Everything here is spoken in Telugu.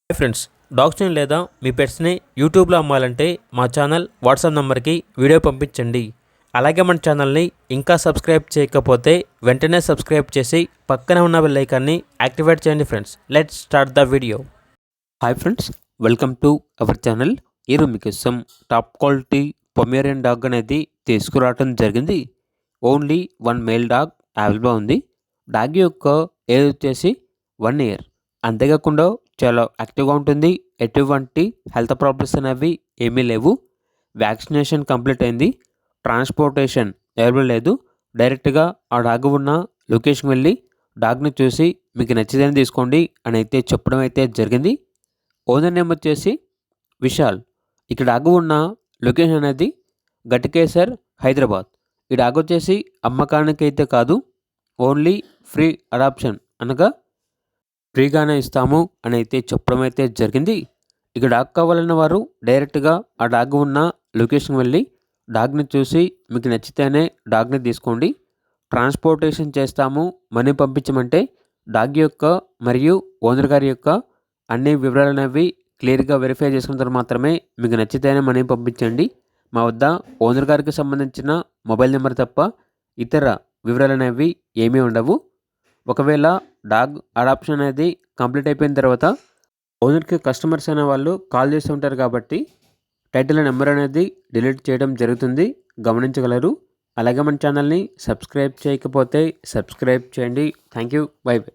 హాయ్ ఫ్రెండ్స్, డాగ్స్ని లేదా మీ పెట్స్ని యూట్యూబ్లో అమ్మాలంటే మా ఛానల్ వాట్సాప్ నెంబర్కి వీడియో పంపించండి. అలాగే మన ఛానల్ని ఇంకా సబ్స్క్రైబ్ చేయకపోతే వెంటనే సబ్స్క్రైబ్ చేసి పక్కనే ఉన్న బెల్ ఐకాన్ని యాక్టివేట్ చేయండి. Friends, let's start the video. Hi friends, welcome to our channel. ఈరోజు మీకోసం టాప్ క్వాలిటీ పొమేరియన్ డాగ్ అనేది తీసుకురావడం జరిగింది. ఓన్లీ 1 మేల్ డాగ్ అవైలబుల్గా ఉంది. డాగ్ యొక్క ఏజ్ వచ్చేసి 1 ఇయర్. అంతేకాకుండా చాలా యాక్టివ్గా ఉంటుంది. ఎటువంటి హెల్త్ ప్రాబ్లమ్స్ అనేవి ఏమీ లేవు. వ్యాక్సినేషన్ కంప్లీట్ అయింది. ట్రాన్స్పోర్టేషన్ అవైలబుల్ లేదు. డైరెక్ట్గా ఆ డాగ్ ఉన్న లొకేషన్కి వెళ్ళి డాగ్ని చూసి మీకు నచ్చిదని తీసుకోండి అని అయితే చెప్పడం అయితే జరిగింది. ఓనర్ నేమ్ వచ్చేసి విశాల్. ఇక్కడ డాగ్ ఉన్న లొకేషన్ అనేది గట్కేసర్, హైదరాబాద్. ఈ డాగ్ వచ్చేసి అమ్మకానికి అయితే కాదు, ఓన్లీ ఫ్రీ అడాప్షన్ అనగా ఫ్రీగానే ఇస్తాము అని అయితే చెప్పడం అయితే జరిగింది. ఇక డాగ్ కావాలన్న వారు డైరెక్ట్గా ఆ డాగ్ ఉన్న లొకేషన్కి వెళ్ళి డాగ్ని చూసి మీకు నచ్చితేనే డాగ్ని తీసుకోండి. ట్రాన్స్పోర్టేషన్ చేస్తాము, మనీ పంపించమంటే డాగ్ యొక్క మరియు ఓనర్ గారి యొక్క అన్ని వివరాలు అనేవి క్లియర్గా వెరిఫై చేసుకున్న తర్వాత మాత్రమే మీకు నచ్చితేనే మనీ పంపించండి. మా వద్ద ఓనర్ గారికి సంబంధించిన మొబైల్ నెంబర్ తప్ప ఇతర వివరాలు అనేవి ఏమీ ఉండవు. ఒకవేళ డాగ్ అడాప్షన్ అనేది కంప్లీట్ అయిపోయిన తర్వాత ఓనర్కి కస్టమర్స్ అనే వాళ్ళు కాల్ చేస్తూ ఉంటారు కాబట్టి టైటిల్ నెంబర్ అనేది డిలీట్ చేయడం జరుగుతుంది, గమనించగలరు. అలాగే మన ఛానల్ని సబ్స్క్రైబ్ చేయకపోతే సబ్స్క్రైబ్ చేయండి. Thank you. By by.